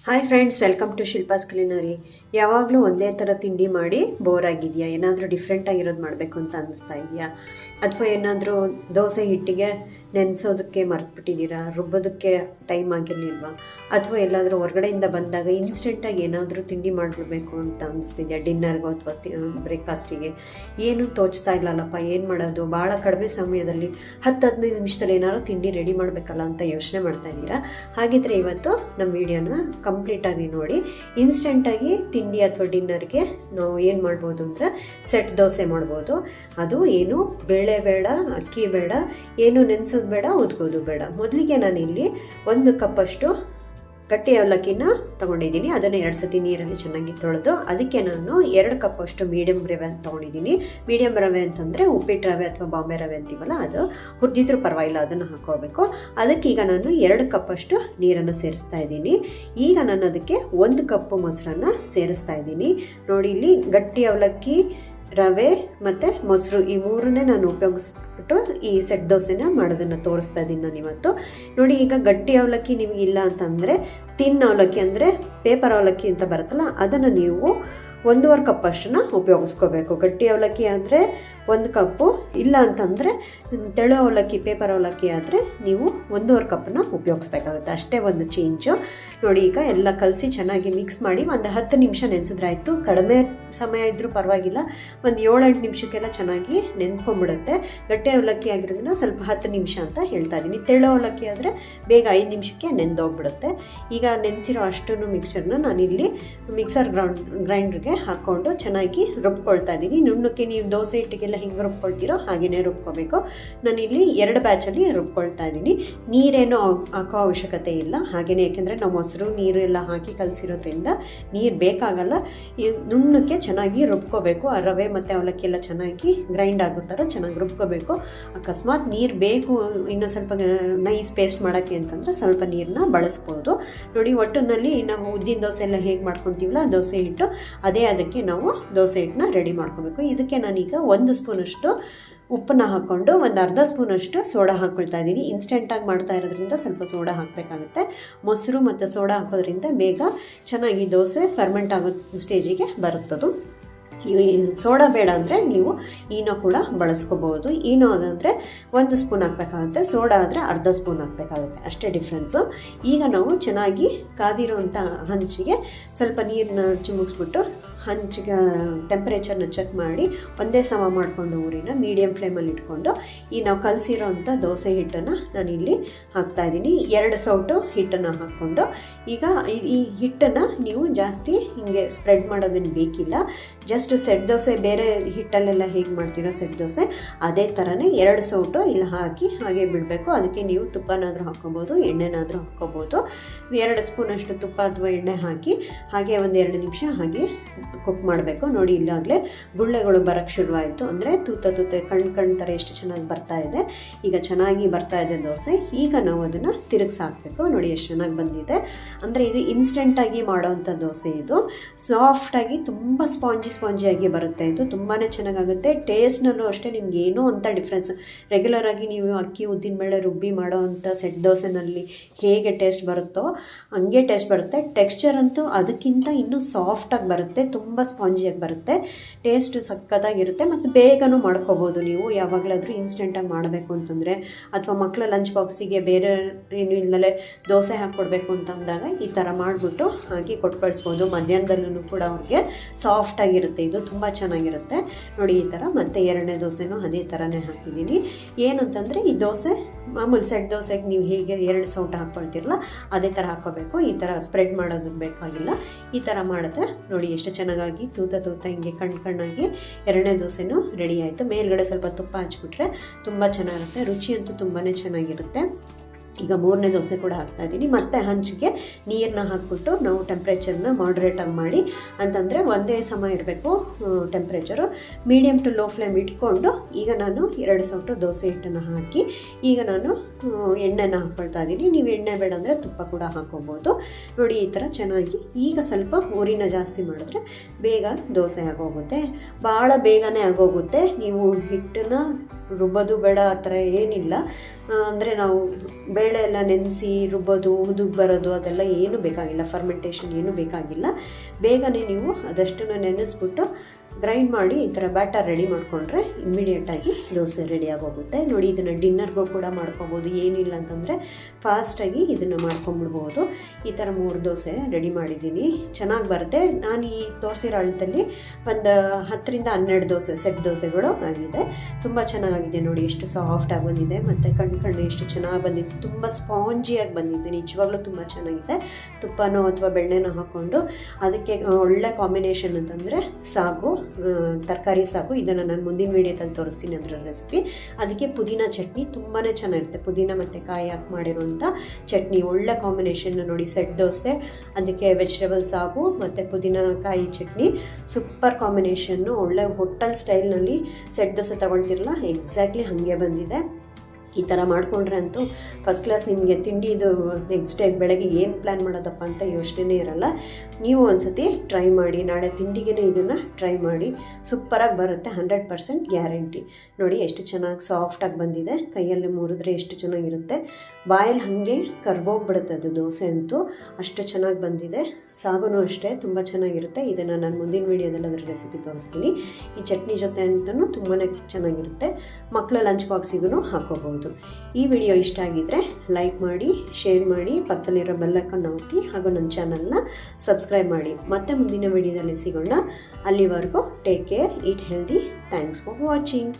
Hi friends, welcome to Shilpa's culinary. ಯಾವಾಗಲೂ ಒಂದೇ ಥರ ತಿಂಡಿ ಮಾಡಿ ಬೋರ್ ಆಗಿದೆಯಾ? ಏನಾದರೂ ಡಿಫ್ರೆಂಟ್ ಆಗಿರೋದು ಮಾಡಬೇಕು ಅಂತ ಅನ್ನಿಸ್ತಾ ಇದೆಯಾ? ಅಥವಾ ಏನಾದರೂ ದೋಸೆ ಹಿಟ್ಟಿಗೆ ನೆನೆಸೋದಕ್ಕೆ ಮರ್ತ್ಬಿಟ್ಟಿದ್ದೀರಾ? ರುಬ್ಬೋದಕ್ಕೆ ಟೈಮ್ ಆಗಿರಲಿಲ್ವಾ? ಅಥವಾ ಎಲ್ಲಾದರೂ ಹೊರಗಡೆಯಿಂದ ಬಂದಾಗ ಇನ್ಸ್ಟೆಂಟಾಗಿ ಏನಾದರೂ ತಿಂಡಿ ಮಾಡಿಬಿಡ್ಬೇಕು ಅಂತ ಅನಿಸ್ತಿದೆಯಾ? ಡಿನ್ನರ್ಗೋ ಅಥವಾ ಬ್ರೇಕ್ಫಾಸ್ಟಿಗೆ ಏನು ತೋಚ್ತಾ ಇಲ್ಲಲ್ಲಪ್ಪ, ಏನು ಮಾಡೋದು? ಭಾಳ ಕಡಿಮೆ ಸಮಯದಲ್ಲಿ 10-15 ನಿಮಿಷದಲ್ಲಿ ಏನಾದರೂ ತಿಂಡಿ ರೆಡಿ ಮಾಡಬೇಕಲ್ಲ ಅಂತ ಯೋಚನೆ ಮಾಡ್ತಾ ಇದ್ದೀರಾ? ಹಾಗಿದ್ರೆ ಇವತ್ತು ನಮ್ಮ ವಿಡಿಯೋನ ಕಂಪ್ಲೀಟಾಗಿ ನೋಡಿ. ಇನ್ಸ್ಟೆಂಟಾಗಿ ತಿಂಡಿ ಅಥವಾ ಡಿನ್ನರ್ಗೆ ನಾವು ಏನು ಮಾಡ್ಬೋದು ಅಂದರೆ ಸೆಟ್ ದೋಸೆ ಮಾಡ್ಬೋದು. ಅದು ಏನು ಬೇಳೆ ಬೇಡ, ಅಕ್ಕಿ ಬೇಡ, ಏನು ನೆನೆಸೋದು ಬೇಡ, ಉದ್ಗೋದು ಬೇಡ. ಮೊದಲಿಗೆ ನಾನಿಲ್ಲಿ 1 ಕಪ್ಪಷ್ಟು ಗಟ್ಟಿ ಅವಲಕ್ಕಿನ ತೊಗೊಂಡಿದ್ದೀನಿ. ಅದನ್ನು 2 ಸತಿ ನೀರಲ್ಲಿ ಚೆನ್ನಾಗಿ ತೊಳೆದು ಅದಕ್ಕೆ ನಾನು 2 ಕಪ್ಪಷ್ಟು ಮೀಡಿಯಮ್ ರವೆ ಅಂತ ತೊಗೊಂಡಿದ್ದೀನಿ. ಮೀಡಿಯಮ್ ರವೆ ಅಂತಂದರೆ ಉಪ್ಪಿಟ್ಟು ರವೆ ಅಥವಾ ಬಾಂಬೆ ರವೆ ಅಂತೀವಲ್ಲ, ಅದು ಹುರಿದಿದ್ರೂ ಪರವಾಗಿಲ್ಲ, ಅದನ್ನು ಹಾಕ್ಕೋಬೇಕು. ಅದಕ್ಕೀಗ ನಾನು 2 ಕಪ್ಪಷ್ಟು ನೀರನ್ನು ಸೇರಿಸ್ತಾ ಇದ್ದೀನಿ. ಈಗ ನಾನು ಅದಕ್ಕೆ 1 ಕಪ್ಪು ಮೊಸರನ್ನು ಸೇರಿಸ್ತಾ ಇದ್ದೀನಿ. ನೋಡಿ, ಇಲ್ಲಿ ಗಟ್ಟಿ ಅವಲಕ್ಕಿ, ರವೆ ಮತ್ತು ಮೊಸರು ಈ ಮೂರನ್ನೇ ನಾನು ಉಪಯೋಗಿಸ್ಬಿಟ್ಟು ಈ ಸೆಟ್ ದೋಸೆನ ಮಾಡೋದನ್ನು ತೋರಿಸ್ತಾ ಇದ್ದೀನಿ ನಾನು ಇವತ್ತು. ನೋಡಿ, ಈಗ ಗಟ್ಟಿ ಅವಲಕ್ಕಿ ನಿಮಗಿಲ್ಲ ಅಂತಂದರೆ ತಿನ್ ಅವಲಕ್ಕಿ ಅಂದರೆ ಪೇಪರ್ ಅವಲಕ್ಕಿ ಅಂತ ಬರುತ್ತಲ್ಲ, ಅದನ್ನು ನೀವು 1.5 ಕಪ್ಪಷ್ಟನ್ನು ಉಪಯೋಗಿಸ್ಕೋಬೇಕು. ಗಟ್ಟಿ ಅವಲಕ್ಕಿ ಆದರೆ 1 ಕಪ್ಪು, ಇಲ್ಲ ಅಂತಂದರೆ ತೆಳು ಅವಲಕ್ಕಿ ಪೇಪರ್ ಅವಲಕ್ಕಿ ಆದರೆ ನೀವು 1.5 ಕಪ್ಪನ್ನ ಉಪಯೋಗಿಸ್ಬೇಕಾಗುತ್ತೆ. ಅಷ್ಟೇ ಒಂದು ಚೇಂಜು. ನೋಡಿ, ಈಗ ಎಲ್ಲ ಕಲಸಿ ಚೆನ್ನಾಗಿ ಮಿಕ್ಸ್ ಮಾಡಿ ಒಂದು 10 ನಿಮಿಷ ನೆನೆಸಿದ್ರಾಯ್ತು. ಕಡಿಮೆ ಸಮಯ ಇದ್ದರೂ ಪರವಾಗಿಲ್ಲ, ಒಂದು 7-8 ನಿಮಿಷಕ್ಕೆಲ್ಲ ಚೆನ್ನಾಗಿ ನೆನ್ಕೊಂಡ್ಬಿಡುತ್ತೆ. ಗಟ್ಟಿ ಅವಲಕ್ಕಿ ಆಗಿರೋದನ್ನ ಸ್ವಲ್ಪ 10 ನಿಮಿಷ ಅಂತ ಹೇಳ್ತಾ ಇದ್ದೀನಿ. ತೆಳು ಅವಲಕ್ಕಿ ಆದರೆ ಬೇಗ 5 ನಿಮಿಷಕ್ಕೆ ನೆಂದೋಗ್ಬಿಡುತ್ತೆ. ಈಗ ನೆನೆಸಿರೋ ಅಷ್ಟನ್ನು ಮಿಕ್ಸರ್ನ ನಾನಿಲ್ಲಿ ಮಿಕ್ಸರ್ ಗ್ರೈಂಡ್ರಿಗೆ ಹಾಕ್ಕೊಂಡು ಚೆನ್ನಾಗಿ ರುಬ್ಕೊಳ್ತಾ ಇದ್ದೀನಿ. ನುಣ್ಣಕ್ಕೆ ನೀವು ದೋಸೆ ಹಿಟ್ಟಿಗೆಲ್ಲ ಹಿಂಗೆ ರುಬ್ಕೊಳ್ತೀರೋ ಹಾಗೆಯೇ ರುಬ್ಕೋಬೇಕು. ನಾನಿಲ್ಲಿ 2 ಬ್ಯಾಚಲ್ಲಿ ರುಬ್ಕೊಳ್ತಾ ಇದ್ದೀನಿ. ನೀರೇನು ಹಾಕೋ ಅವಶ್ಯಕತೆ ಇಲ್ಲ ಹಾಗೆಯೇ, ಯಾಕೆಂದರೆ ನಾವು ಮೊಸರು ನೀರು ಎಲ್ಲ ಹಾಕಿ ಕಲಸಿರೋದ್ರಿಂದ ನೀರು ಬೇಕಾಗಲ್ಲ. ನುಣ್ಣಕ್ಕೆ ಚೆನ್ನಾಗಿ ರುಬ್ಕೋಬೇಕು. ಆ ರವೆ ಮತ್ತು ಅವಲಕ್ಕಿ ಎಲ್ಲ ಚೆನ್ನಾಗಿ ಗ್ರೈಂಡ್ ಆಗೋ ಥರ ಚೆನ್ನಾಗಿ ರುಬ್ಕೋಬೇಕು. ಅಕಸ್ಮಾತ್ ನೀರು ಬೇಕು ಇನ್ನೂ ಸ್ವಲ್ಪ ನೈಸ್ ಪೇಸ್ಟ್ ಮಾಡೋಕ್ಕೆ ಅಂತಂದರೆ ಸ್ವಲ್ಪ ನೀರನ್ನ ಬಳಸ್ಬೋದು. ನೋಡಿ, ಒಟ್ಟಿನಲ್ಲಿ ನಾವು ಉದ್ದಿನ ದೋಸೆ ಎಲ್ಲ ಹೇಗೆ ಮಾಡ್ಕೊತೀವಲ್ಲ ದೋಸೆ ಹಿಟ್ಟು, ಅದೇ ಅದಕ್ಕೆ ನಾವು ದೋಸೆ ಹಿಟ್ಟನ್ನ ರೆಡಿ ಮಾಡ್ಕೋಬೇಕು. ಇದಕ್ಕೆ ನಾನೀಗ 1 ಸ್ಪೂನಷ್ಟು ಉಪ್ಪನ್ನ ಹಾಕ್ಕೊಂಡು ಒಂದು ಅರ್ಧ ಸ್ಪೂನಷ್ಟು ಸೋಡಾ ಹಾಕ್ಕೊಳ್ತಾ ಇದ್ದೀನಿ. ಇನ್ಸ್ಟೆಂಟಾಗಿ ಮಾಡ್ತಾ ಇರೋದ್ರಿಂದ ಸ್ವಲ್ಪ ಸೋಡಾ ಹಾಕಬೇಕಾಗುತ್ತೆ. ಮೊಸರು ಮತ್ತು ಸೋಡಾ ಹಾಕೋದ್ರಿಂದ ಬೇಗ ಚೆನ್ನಾಗಿ ದೋಸೆ ಫರ್ಮೆಂಟ್ ಆಗೋ ಸ್ಟೇಜಿಗೆ ಬರುತ್ತದು. ಸೋಡಾ ಬೇಡ ಅಂದರೆ ನೀವು ಈನೋ ಕೂಡ ಬಳಸ್ಕೋಬೋದು. ಈನೋ ಅದಂದರೆ 1 ಸ್ಪೂನ್ ಹಾಕಬೇಕಾಗುತ್ತೆ, ಸೋಡಾ ಆದರೆ ಅರ್ಧ ಸ್ಪೂನ್ ಹಾಕಬೇಕಾಗುತ್ತೆ, ಅಷ್ಟೇ ಡಿಫ್ರೆನ್ಸು. ಈಗ ನಾವು ಚೆನ್ನಾಗಿ ಕಾದಿರೋಂಥ ಹಂಚಿಗೆ ಸ್ವಲ್ಪ ನೀರನ್ನ ಚಿಮುಕ್ಸ್ಬಿಟ್ಟು ಹಂಚಿಗೆ ಟೆಂಪ್ರೇಚರ್ನ ಚೆಕ್ ಮಾಡಿ ಒಂದೇ ಸಮ ಮಾಡಿಕೊಂಡು ಊರಿನ ಮೀಡಿಯಮ್ ಫ್ಲೇಮಲ್ಲಿ ಇಟ್ಕೊಂಡು ಈ ನಾವು ಕಲಸಿರೋಂಥ ದೋಸೆ ಹಿಟ್ಟನ್ನು ನಾನಿಲ್ಲಿ ಹಾಕ್ತಾಯಿದ್ದೀನಿ. 2 ಸೌಟು ಹಿಟ್ಟನ್ನು ಹಾಕ್ಕೊಂಡು ಈಗ ಈ ಹಿಟ್ಟನ್ನು ನೀವು ಜಾಸ್ತಿ ಹಿಂಗೆ ಸ್ಪ್ರೆಡ್ ಮಾಡೋದನ್ನು ಬೇಕಿಲ್ಲ. ಜಸ್ಟ್ ಸೆಟ್ ದೋಸೆ ಬೇರೆ ಹಿಟ್ಟಲ್ಲೆಲ್ಲ ಹೇಗೆ ಮಾಡ್ತೀರೋ ಸೆಟ್ ದೋಸೆ ಅದೇ ಥರನೇ 2 ಸೌಟು ಇಲ್ಲಿ ಹಾಕಿ ಹಾಗೆ ಬಿಡಬೇಕು. ಅದಕ್ಕೆ ನೀವು ತುಪ್ಪನಾದರೂ ಹಾಕ್ಕೋಬೋದು, ಎಣ್ಣೆನಾದರೂ ಹಾಕ್ಕೋಬೋದು. 2 ಸ್ಪೂನಷ್ಟು ತುಪ್ಪ ಅಥವಾ ಎಣ್ಣೆ ಹಾಕಿ ಹಾಗೆ ಒಂದು 2 ನಿಮಿಷ ಹಾಗೆ ಕುಕ್ ಮಾಡಬೇಕು. ನೋಡಿ, ಇಲ್ಲಾಗಲೇ ಗುಳ್ಳೆಗಳು ಬರೋಕ್ಕೆ ಶುರುವಾಯಿತು, ಅಂದರೆ ತೂತ ಕಣ್ಣು ಥರ ಎಷ್ಟು ಚೆನ್ನಾಗಿ ಬರ್ತಾ ಇದೆ. ಈಗ ಚೆನ್ನಾಗಿ ಬರ್ತಾ ಇದೆ ದೋಸೆ. ಈಗ ನಾವು ಅದನ್ನು ತಿರುಗಿಸಿ ಹಾಕಬೇಕು. ನೋಡಿ ಎಷ್ಟು ಚೆನ್ನಾಗಿ ಬಂದಿದೆ. ಅಂದರೆ ಇದು ಇನ್ಸ್ಟೆಂಟಾಗಿ ಮಾಡೋವಂಥ ದೋಸೆ. ಇದು ಸಾಫ್ಟಾಗಿ ತುಂಬ ಸ್ಪಾಂಜಿಯಾಗಿ ಬರುತ್ತೆ. ಇದು ತುಂಬಾ ಚೆನ್ನಾಗಾಗುತ್ತೆ. ಟೇಸ್ಟ್ನಲ್ಲೂ ಅಷ್ಟೇ ನಿಮ್ಗೆ ಏನೋ ಅಂತ ಡಿಫ್ರೆನ್ಸ್. ರೆಗ್ಯುಲರಾಗಿ ನೀವು ಅಕ್ಕಿ ಉದ್ದಿನಬೇಳೆ ರುಬ್ಬಿ ಮಾಡೋವಂಥ ಸೆಟ್ ದೋಸೆನಲ್ಲಿ ಹೇಗೆ ಟೇಸ್ಟ್ ಬರುತ್ತೋ ಹಂಗೆ ಟೇಸ್ಟ್ ಬರುತ್ತೆ. ಟೆಕ್ಸ್ಚರ್ ಅಂತೂ ಅದಕ್ಕಿಂತ ಇನ್ನೂ ಸಾಫ್ಟಾಗಿ ಬರುತ್ತೆ, ತುಂಬ ಸ್ಪಾಂಜಿಯಾಗಿ ಬರುತ್ತೆ. ಟೇಸ್ಟ್ ಸಖತ್ತಾಗಿರುತ್ತೆ ಮತ್ತು ಬೇಗನೂ ಮಾಡ್ಕೋಬೋದು. ನೀವು ಯಾವಾಗಲಾದರೂ ಇನ್ಸ್ಟೆಂಟಾಗಿ ಮಾಡಬೇಕು ಅಂತಂದರೆ ಅಥವಾ ಮಕ್ಕಳ ಲಂಚ್ ಬಾಕ್ಸಿಗೆ ಬೇರೆ ಏನು ಇಲ್ಲದೆ ದೋಸೆ ಹಾಕ್ಕೊಡ್ಬೇಕು ಅಂತಂದಾಗ ಈ ಥರ ಮಾಡಿಬಿಟ್ಟು ಹಾಕಿ ಕೊಟ್ಟು ಕಳಿಸ್ಬೋದು. ಮಧ್ಯಾಹ್ನದಲ್ಲೂ ಕೂಡ ಅವ್ರಿಗೆ ಸಾಫ್ಟಾಗಿರುತ್ತೆ. ಇದು ತುಂಬ ಚೆನ್ನಾಗಿರುತ್ತೆ. ನೋಡಿ, ಈ ಥರ ಮತ್ತು 2ನೇ ದೋಸೆನೂ ಅದೇ ಥರನೇ ಹಾಕಿದ್ದೀನಿ. ಏನು ಅಂತಂದರೆ ಈ ದೋಸೆ ಮಾಮೂಲಿ ಸೆಟ್ ದೋಸೆಗೆ ನೀವು ಹೇಗೆ 2 ಸೌಟ ಹಾಕ್ಕೊಳ್ತೀರಲ್ಲ ಅದೇ ಥರ ಹಾಕ್ಕೋಬೇಕು. ಈ ಥರ ಸ್ಪ್ರೆಡ್ ಮಾಡೋದಕ್ಕೆ ಬೇಕಾಗಿಲ್ಲ. ಈ ಥರ ಮಾಡಿದ್ರೆ ನೋಡಿ ಎಷ್ಟು ಚೆನ್ನಾಗಿ ತೂತ ಹಿಂಗೆ ಕಣ್ಣಾಗಿ 2ನೇ ದೋಸೆನೂ ರೆಡಿ ಆಯಿತು. ಮೇಲ್ಗಡೆ ಸ್ವಲ್ಪ ತುಪ್ಪ ಹಚ್ಬಿಟ್ರೆ ತುಂಬ ಚೆನ್ನಾಗಿರುತ್ತೆ. ರುಚಿ ಅಂತೂ ತುಂಬಾ ಚೆನ್ನಾಗಿರುತ್ತೆ. ಈಗ 3ನೇ ದೋಸೆ ಕೂಡ ಹಾಕ್ತಾಯಿದ್ದೀನಿ. ಮತ್ತು ಹಂಚಿಗೆ ನೀರನ್ನ ಹಾಕ್ಬಿಟ್ಟು ನಾವು ಟೆಂಪ್ರೇಚರ್ನ ಮಾಡ್ರೇಟಾಗಿ ಮಾಡಿ, ಅಂತಂದರೆ ಒಂದೇ ಸಮ ಇರಬೇಕು temperature. Medium to low flame ಇಟ್ಕೊಂಡು ಈಗ ನಾನು 2 ಸೌಟು ದೋಸೆ ಹಿಟ್ಟನ್ನು ಹಾಕಿ ಈಗ ನಾನು ಎಣ್ಣೆನ ಹಾಕ್ಕೊಳ್ತಾ ಇದ್ದೀನಿ. ನೀವು ಎಣ್ಣೆ ಬೇಡ ಅಂದರೆ ತುಪ್ಪ ಕೂಡ ಹಾಕ್ಕೊಬೋದು. ನೋಡಿ, ಈ ಥರ ಚೆನ್ನಾಗಿ ಈಗ ಸ್ವಲ್ಪ ಊರಿನ ಜಾಸ್ತಿ ಮಾಡಿದ್ರೆ ಬೇಗ ದೋಸೆ ಆಗೋಗುತ್ತೆ. ಭಾಳ ಬೇಗನೆ ಆಗೋಗುತ್ತೆ. ನೀವು ಹಿಟ್ಟನ್ನು ರುಬ್ಬೋದು ಬೇಡ ಆ ಥರ ಏನಿಲ್ಲ. ಅಂದರೆ ನಾವು ಬೇಳೆ ಎಲ್ಲ ನೆನೆಸಿ ರುಬ್ಬೋದು ಉದುಗ್ ಬರೋದು ಅದೆಲ್ಲ ಏನೂ ಬೇಕಾಗಿಲ್ಲ, ಫರ್ಮೆಂಟೇಷನ್ ಏನೂ ಬೇಕಾಗಿಲ್ಲ. ಬೇಗನೆ ನೀವು ಅದಷ್ಟನ್ನು ನೆನೆಸ್ಬಿಟ್ಟು ಗ್ರೈಂಡ್ ಮಾಡಿ ಈ ಥರ ಬ್ಯಾಟರ್ ರೆಡಿ ಮಾಡಿಕೊಂಡ್ರೆ ಇಮ್ಮಿಡಿಯೇಟಾಗಿ ದೋಸೆ ರೆಡಿ ಆಗೋಗುತ್ತೆ. ನೋಡಿ, ಇದನ್ನು ಡಿನ್ನರ್ಗೂ ಕೂಡ ಮಾಡ್ಕೊಬೋದು, ಏನಿಲ್ಲ ಅಂತಂದರೆ ಫಾಸ್ಟಾಗಿ ಇದನ್ನು ಮಾಡ್ಕೊಂಬಿಡ್ಬೋದು. ಈ ಥರ 3 ದೋಸೆ ರೆಡಿ ಮಾಡಿದ್ದೀನಿ, ಚೆನ್ನಾಗಿ ಬರುತ್ತೆ. ನಾನು ಈ ತೋರಿಸಿರೋ ಅಳತೆಯಲ್ಲಿ ಒಂದು 10ರಿಂದ 12 ದೋಸೆ ಸೆಟ್ ದೋಸೆಗಳು ಆಗಿದೆ. ತುಂಬ ಚೆನ್ನಾಗಿದೆ ನೋಡಿ, ಎಷ್ಟು ಸಾಫ್ಟಾಗಿ ಬಂದಿದೆ ಮತ್ತು ಕಣ್ಣು ಎಷ್ಟು ಚೆನ್ನಾಗಿ ಬಂದಿದೆ, ತುಂಬ ಸ್ಪಾಂಜಿಯಾಗಿ ಬಂದಿದೆ. ನಿಜವಾಗ್ಲೂ ತುಂಬ ಚೆನ್ನಾಗಿದೆ. ತುಪ್ಪನೋ ಅಥವಾ ಬೆಣ್ಣೆನೋ ಹಾಕ್ಕೊಂಡು ಅದಕ್ಕೆ ಒಳ್ಳೆ ಕಾಂಬಿನೇಷನ್ ಅಂತಂದರೆ ಸಾಗು, ತರಕಾರಿ ಸಾಗು. ಇದನ್ನು ನಾನು ಮುಂದಿನ ವೀಡಿಯೋದಲ್ಲಿ ತೋರಿಸ್ತೀನಿ ಅದರ ರೆಸಿಪಿ. ಅದಕ್ಕೆ ಪುದೀನ ಚಟ್ನಿ ತುಂಬಾ ಚೆನ್ನಾಗಿರುತ್ತೆ, ಪುದೀನ ಮತ್ತು ಕಾಯಿ ಹಾಕಿ ಮಾಡಿರುವಂಥ ಚಟ್ನಿ ಒಳ್ಳೆ ಕಾಂಬಿನೇಷನ್ ನೋಡಿ. ಸೆಟ್ ದೋಸೆ, ಅದಕ್ಕೆ ವೆಜಿಟೇಬಲ್ ಸಾಗು ಮತ್ತು ಪುದೀನಕಾಯಿ ಚಟ್ನಿ, ಸೂಪರ್ ಕಾಂಬಿನೇಷನ್ನು. ಒಳ್ಳೆ ಹೋಟೆಲ್ ಸ್ಟೈಲ್ನಲ್ಲಿ ಸೆಟ್ ದೋಸೆ ತೊಗೊಳ್ತಿರಲ್ಲ, ಎಕ್ಸಾಕ್ಟ್ಲಿ ಹಾಗೆ ಬಂದಿದೆ. ಈ ಥರ ಮಾಡಿಕೊಂಡ್ರೆ ಅಂತೂ ಫಸ್ಟ್ ಕ್ಲಾಸ್. ನಿಮಗೆ ತಿಂಡಿದು ನೆಕ್ಸ್ಟ್ ಡೇ ಬೆಳಗ್ಗೆ ಏನು ಪ್ಲ್ಯಾನ್ ಮಾಡೋದಪ್ಪ ಅಂತ ಯೋಚನೆ ಇರಲ್ಲ. ನೀವು ಒಂದ್ಸತಿ ಟ್ರೈ ಮಾಡಿ, ನಾಳೆ ತಿಂಡಿಗೆ ಇದನ್ನು ಟ್ರೈ ಮಾಡಿ, ಸೂಪರಾಗಿ ಬರುತ್ತೆ, 100% ಗ್ಯಾರಂಟಿ. ನೋಡಿ ಎಷ್ಟು ಚೆನ್ನಾಗಿ ಸಾಫ್ಟಾಗಿ ಬಂದಿದೆ, ಕೈಯಲ್ಲಿ ಮುರಿದ್ರೆ ಎಷ್ಟು ಚೆನ್ನಾಗಿರುತ್ತೆ, ಬಾಯಲ್ಲಿ ಹಾಗೆ ಕರ್ಗೋಗ್ಬಿಡುತ್ತೆ ಅದು ದೋಸೆ ಅಂತೂ, ಅಷ್ಟು ಚೆನ್ನಾಗಿ ಬಂದಿದೆ. ಸಾಗೂ ಅಷ್ಟೇ ತುಂಬ ಚೆನ್ನಾಗಿರುತ್ತೆ. ಇದನ್ನು ನಾನು ಮುಂದಿನ ವೀಡಿಯೋದಲ್ಲಿ ಅದರ ರೆಸಿಪಿ ತೋರಿಸ್ತೀನಿ. ಈ ಚಟ್ನಿ ಜೊತೆ ಅಂತೂ ತುಂಬಾ ಚೆನ್ನಾಗಿರುತ್ತೆ, ಮಕ್ಕಳು ಲಂಚ್ ಬಾಕ್ಸಿಗೂ ಹಾಕೋಬಹುದು. ಈ ವಿಡಿಯೋ ಇಷ್ಟ ಆಗಿದ್ದರೆ ಲೈಕ್ ಮಾಡಿ, ಶೇರ್ ಮಾಡಿ, ಪಕ್ಕದಲ್ಲಿರೋ ಬೆಲ್ ಐಕಾನ್ ಒತ್ತಿ, ಹಾಗೂ ನನ್ನ ಚಾನಲ್ನ ಸಬ್ಸ್ಕ್ರೈಬ್ ಮಾಡಿ. ಮತ್ತೆ ಮುಂದಿನ ವಿಡಿಯೋದಲ್ಲಿ ಸಿಗೋಣ. ಅಲ್ಲಿವರೆಗೂ take care, eat healthy. Thanks for watching.